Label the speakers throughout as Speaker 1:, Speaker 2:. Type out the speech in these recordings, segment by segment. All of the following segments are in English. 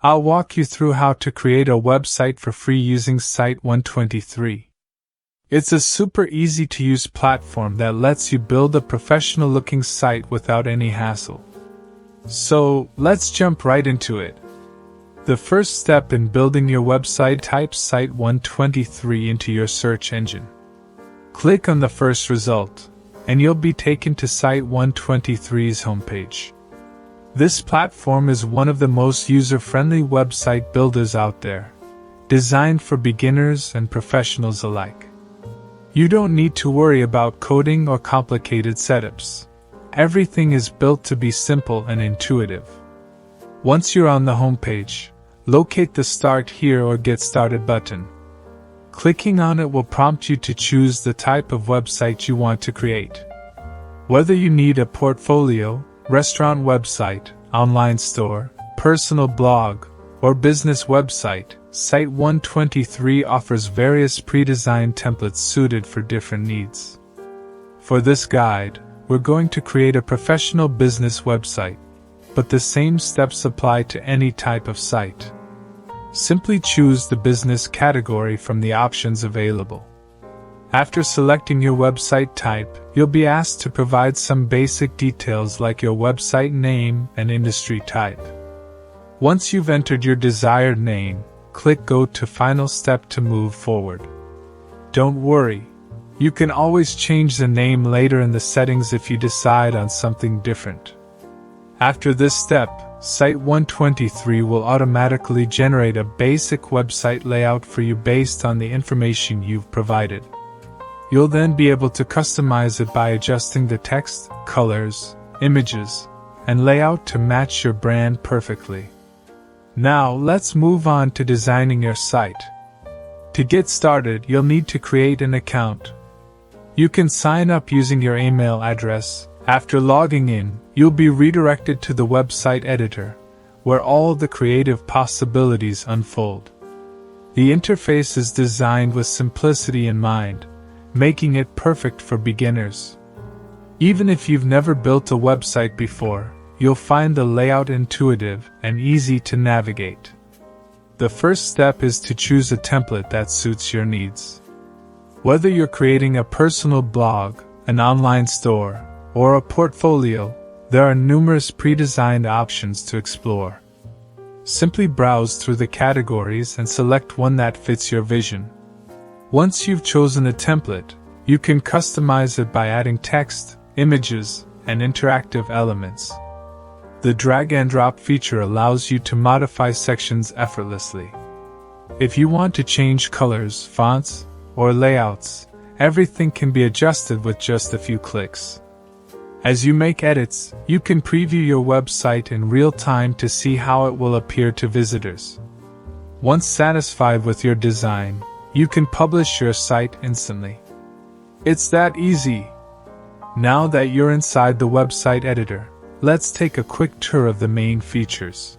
Speaker 1: I'll walk you through how to create a website for free using Site123. It's a super easy to use platform that lets you build a professional looking site without any hassle. So, let's jump right into it. The first step in building your website, type Site123 into your search engine. Click on the first result, and you'll be taken to Site123's homepage. This platform is one of the most user-friendly website builders out there, designed for beginners and professionals alike. You don't need to worry about coding or complicated setups. Everything is built to be simple and intuitive. Once you're on the homepage, locate the Start Here or Get Started button. Clicking on it will prompt you to choose the type of website you want to create. Whether you need a portfolio, restaurant website, online store, personal blog, or business website, Site123 offers various pre-designed templates suited for different needs. For this guide, we're going to create a professional business website, but the same steps apply to any type of site. Simply choose the business category from the options available. After selecting your website type, you'll be asked to provide some basic details like your website name and industry type. Once you've entered your desired name, click Go to Final Step to move forward. Don't worry, you can always change the name later in the settings if you decide on something different. After this step, Site123 will automatically generate a basic website layout for you based on the information you've provided. You'll then be able to customize it by adjusting the text, colors, images, and layout to match your brand perfectly. Now let's move on to designing your site. To get started, you'll need to create an account. You can sign up using your email address. After logging in, you'll be redirected to the website editor, where all the creative possibilities unfold. The interface is designed with simplicity in mind, making it perfect for beginners. Even if you've never built a website before, you'll find the layout intuitive and easy to navigate. The first step is to choose a template that suits your needs. Whether you're creating a personal blog, an online store, or a portfolio, there are numerous pre-designed options to explore. Simply browse through the categories and select one that fits your vision. Once you've chosen a template, you can customize it by adding text, images, and interactive elements. The drag and drop feature allows you to modify sections effortlessly. If you want to change colors, fonts, or layouts, everything can be adjusted with just a few clicks. As you make edits, you can preview your website in real time to see how it will appear to visitors. Once satisfied with your design, you can publish your site instantly. It's that easy. Now that you're inside the website editor, let's take a quick tour of the main features.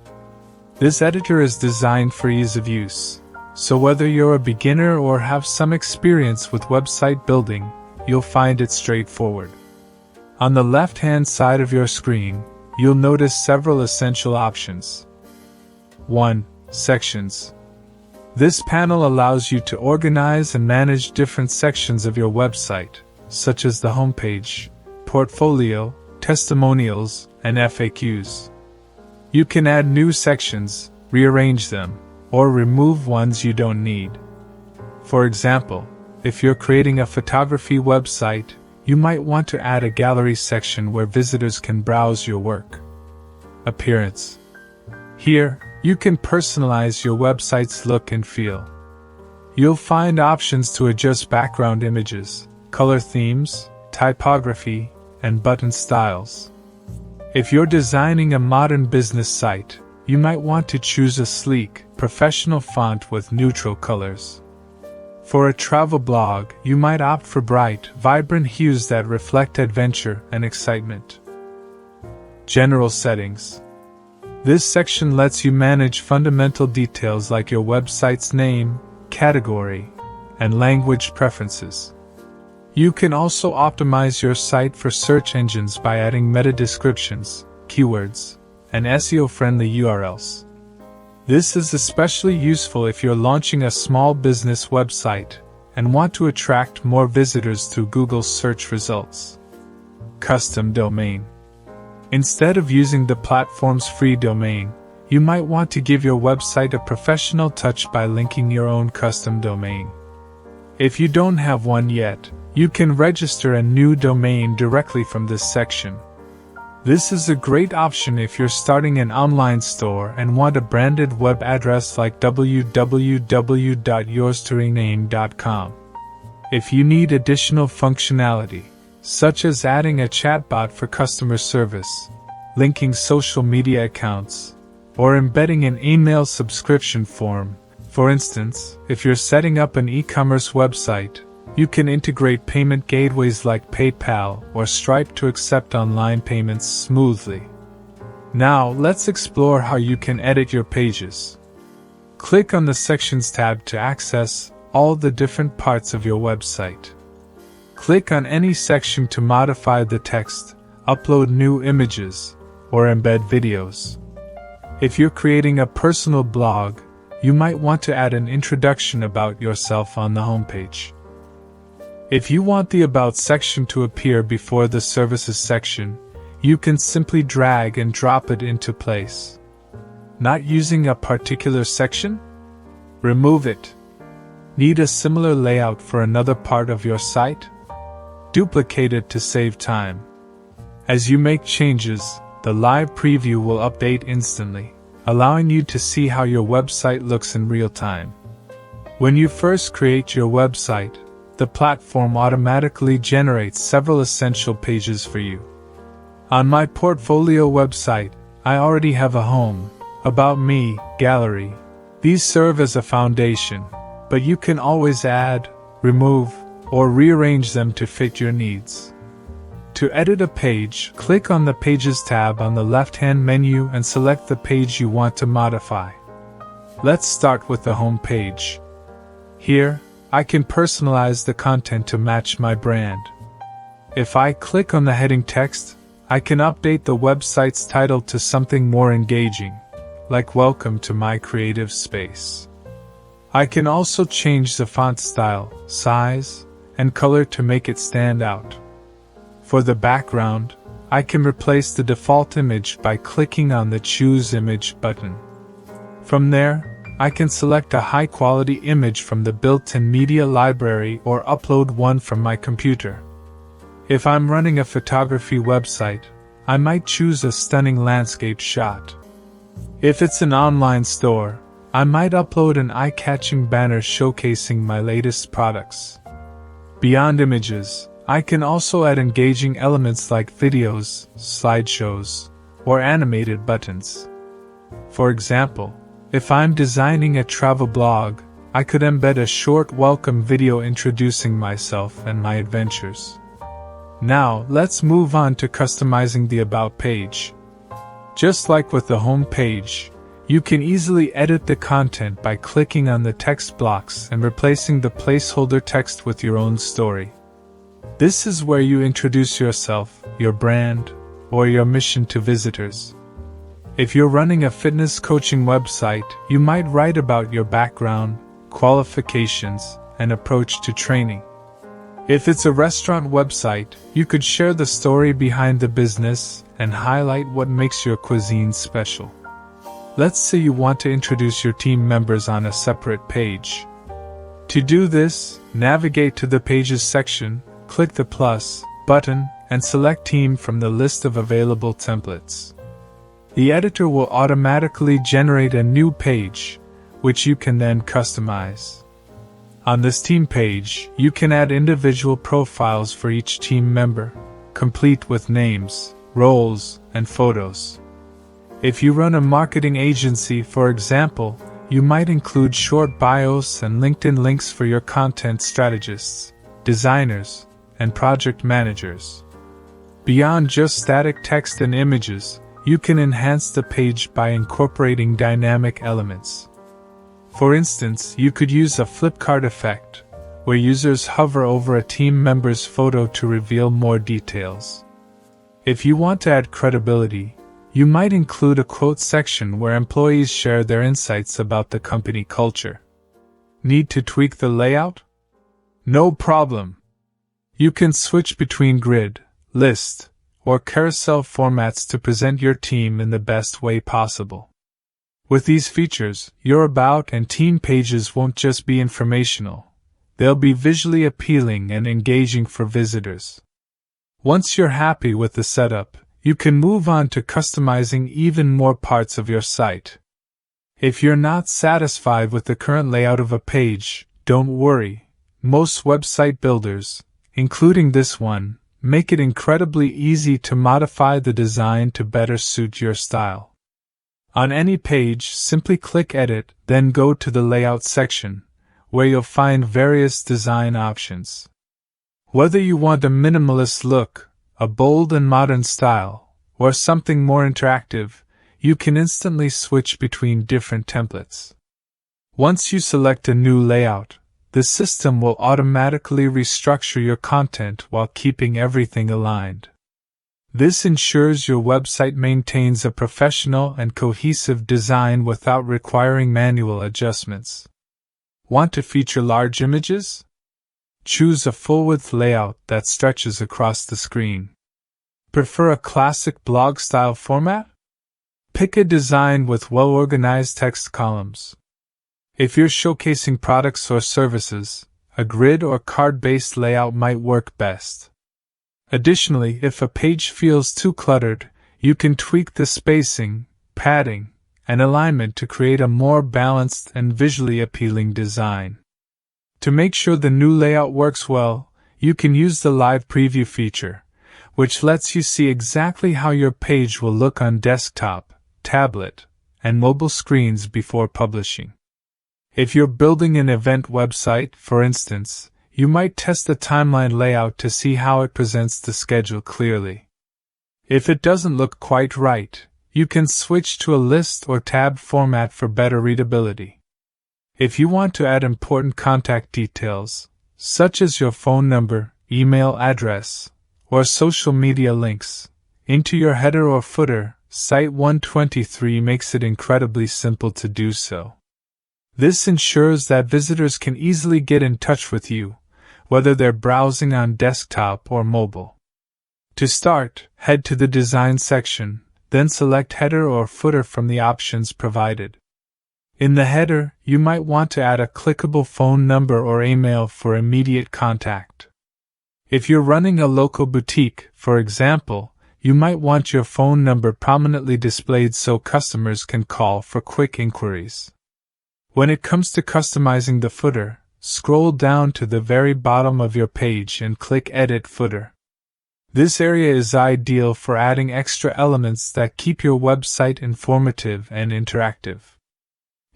Speaker 1: This editor is designed for ease of use, so whether you're a beginner or have some experience with website building, you'll find it straightforward. On the left-hand side of your screen, you'll notice several essential options. 1. Sections. This panel allows you to organize and manage different sections of your website, such as the homepage, portfolio, testimonials, and FAQs. You can add new sections, rearrange them, or remove ones you don't need. For example, if you're creating a photography website, you might want to add a gallery section where visitors can browse your work. Appearance. Here, you can personalize your website's look and feel. You'll find options to adjust background images, color themes, typography, and button styles. If you're designing a modern business site, you might want to choose a sleek, professional font with neutral colors. For a travel blog, you might opt for bright, vibrant hues that reflect adventure and excitement. General settings. This section lets you manage fundamental details like your website's name, category, and language preferences. You can also optimize your site for search engines by adding meta descriptions, keywords, and SEO-friendly URLs. This is especially useful if you're launching a small business website and want to attract more visitors through Google search results. Custom domain. Instead of using the platform's free domain, you might want to give your website a professional touch by linking your own custom domain. If you don't have one yet, you can register a new domain directly from this section. This is a great option if you're starting an online store and want a branded web address like www.yourstoriname.com. If you need additional functionality, such as adding a chatbot for customer service, linking social media accounts, or embedding an email subscription form, for instance, if you're setting up an e-commerce website, you can integrate payment gateways like PayPal or Stripe to accept online payments smoothly. Now, let's explore how you can edit your pages. Click on the Sections tab to access all the different parts of your website. Click on any section to modify the text, upload new images, or embed videos. If you're creating a personal blog, you might want to add an introduction about yourself on the homepage. If you want the About section to appear before the Services section, you can simply drag and drop it into place. Not using a particular section? Remove it. Need a similar layout for another part of your site? Duplicate it to save time. As you make changes, the live preview will update instantly, allowing you to see how your website looks in real time. When you first create your website, the platform automatically generates several essential pages for you. On my portfolio website, I already have a home, About Me, gallery. These serve as a foundation, but you can always add, remove, or rearrange them to fit your needs. To edit a page, click on the Pages tab on the left-hand menu and select the page you want to modify. Let's start with the home page. Here, I can personalize the content to match my brand. If I click on the heading text, I can update the website's title to something more engaging, like Welcome to My Creative Space. I can also change the font style, size, and color to make it stand out. For the background, I can replace the default image by clicking on the Choose Image button. From there, I can select a high-quality image from the built-in media library or upload one from my computer. If I'm running a photography website, I might choose a stunning landscape shot. If it's an online store, I might upload an eye-catching banner showcasing my latest products. Beyond images, I can also add engaging elements like videos, slideshows, or animated buttons. For example, if I'm designing a travel blog, I could embed a short welcome video introducing myself and my adventures. Now, let's move on to customizing the About page. Just like with the home page, you can easily edit the content by clicking on the text blocks and replacing the placeholder text with your own story. This is where you introduce yourself, your brand, or your mission to visitors. If you're running a fitness coaching website, you might write about your background, qualifications, and approach to training. If it's a restaurant website, you could share the story behind the business and highlight what makes your cuisine special. Let's say you want to introduce your team members on a separate page. To do this, navigate to the Pages section, click the plus button, and select Team from the list of available templates. The editor will automatically generate a new page, which you can then customize. On this team page, you can add individual profiles for each team member, complete with names, roles, and photos. If you run a marketing agency, for example, you might include short bios and LinkedIn links for your content strategists, designers, and project managers. Beyond just static text and images, you can enhance the page by incorporating dynamic elements. For instance, you could use a flipkart effect, where users hover over a team member's photo to reveal more details. If you want to add credibility, You might include a quote section where employees share their insights about the company culture. Need to tweak the layout? No problem. You can switch between grid, list, or carousel formats to present your team in the best way possible. With these features, your About and Team pages won't just be informational. They'll be visually appealing and engaging for visitors. Once you're happy with the setup, you can move on to customizing even more parts of your site. If you're not satisfied with the current layout of a page, don't worry. Most website builders, including this one, make it incredibly easy to modify the design to better suit your style. On any page, simply click Edit, then go to the Layout section, where you'll find various design options. Whether you want a minimalist look, a bold and modern style, or something more interactive, you can instantly switch between different templates. Once you select a new layout, the system will automatically restructure your content while keeping everything aligned. This ensures your website maintains a professional and cohesive design without requiring manual adjustments. Want to feature large images? Choose a full-width layout that stretches across the screen. Prefer a classic blog-style format? Pick a design with well-organized text columns. If you're showcasing products or services, a grid or card-based layout might work best. Additionally, if a page feels too cluttered, you can tweak the spacing, padding, and alignment to create a more balanced and visually appealing design. To make sure the new layout works well, you can use the Live Preview feature, which lets you see exactly how your page will look on desktop, tablet, and mobile screens before publishing. If you're building an event website, for instance, you might test the timeline layout to see how it presents the schedule clearly. If it doesn't look quite right, you can switch to a list or tab format for better readability. If you want to add important contact details, such as your phone number, email address, or social media links, into your header or footer, Site123 makes it incredibly simple to do so. This ensures that visitors can easily get in touch with you, whether they're browsing on desktop or mobile. To start, head to the Design section, then select Header or Footer from the options provided. In the header, you might want to add a clickable phone number or email for immediate contact. If you're running a local boutique, for example, you might want your phone number prominently displayed so customers can call for quick inquiries. When it comes to customizing the footer, scroll down to the very bottom of your page and click Edit Footer. This area is ideal for adding extra elements that keep your website informative and interactive.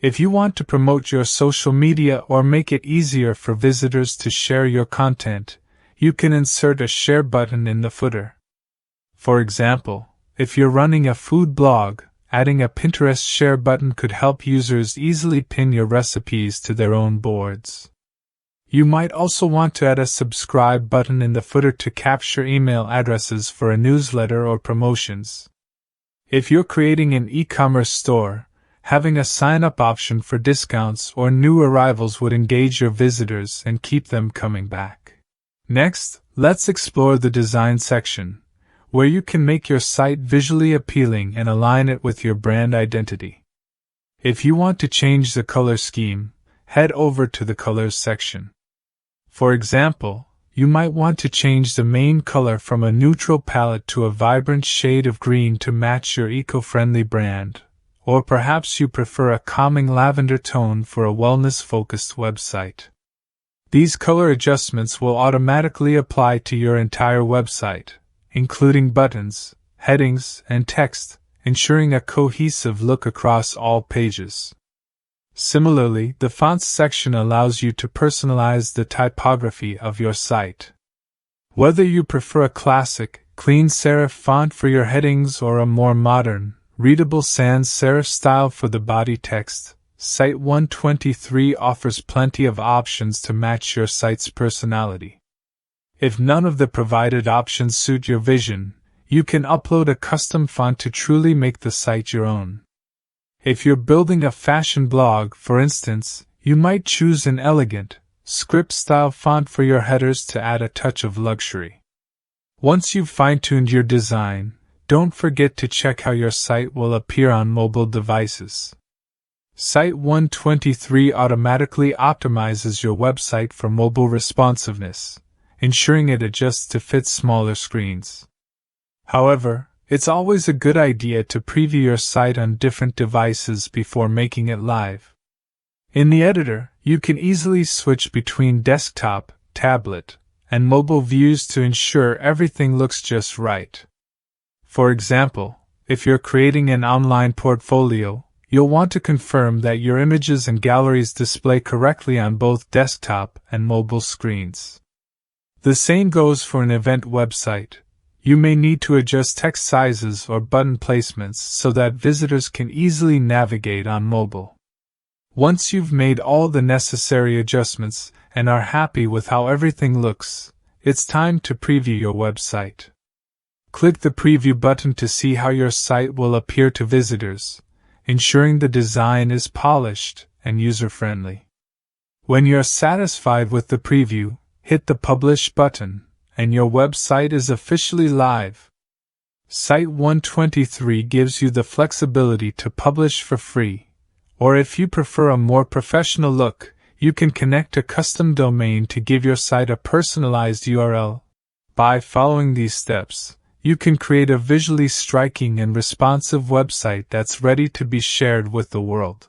Speaker 1: If you want to promote your social media or make it easier for visitors to share your content, you can insert a share button in the footer. For example, if you're running a food blog, adding a Pinterest share button could help users easily pin your recipes to their own boards. You might also want to add a subscribe button in the footer to capture email addresses for a newsletter or promotions. If you're creating an e-commerce store, having a sign-up option for discounts or new arrivals would engage your visitors and keep them coming back. Next, let's explore the design section, where you can make your site visually appealing and align it with your brand identity. If you want to change the color scheme, head over to the Colors section. For example, you might want to change the main color from a neutral palette to a vibrant shade of green to match your eco-friendly brand, or perhaps you prefer a calming lavender tone for a wellness-focused website. These color adjustments will automatically apply to your entire website, including buttons, headings, and text, ensuring a cohesive look across all pages. Similarly, the Fonts section allows you to personalize the typography of your site. Whether you prefer a classic, clean serif font for your headings or a more modern, readable sans serif style for the body text, Site123 offers plenty of options to match your site's personality. If none of the provided options suit your vision, you can upload a custom font to truly make the site your own. If you're building a fashion blog, for instance, you might choose an elegant, script-style font for your headers to add a touch of luxury. Once you've fine-tuned your design, don't forget to check how your site will appear on mobile devices. Site123 automatically optimizes your website for mobile responsiveness, ensuring it adjusts to fit smaller screens. However, it's always a good idea to preview your site on different devices before making it live. In the editor, you can easily switch between desktop, tablet, and mobile views to ensure everything looks just right. For example, if you're creating an online portfolio, you'll want to confirm that your images and galleries display correctly on both desktop and mobile screens. The same goes for an event website. You may need to adjust text sizes or button placements so that visitors can easily navigate on mobile. Once you've made all the necessary adjustments and are happy with how everything looks, it's time to preview your website. Click the preview button to see how your site will appear to visitors, ensuring the design is polished and user-friendly. When you're satisfied with the preview, hit the Publish button, and your website is officially live. Site123 gives you the flexibility to publish for free, or if you prefer a more professional look, you can connect a custom domain to give your site a personalized URL. By following these steps, you can create a visually striking and responsive website that's ready to be shared with the world.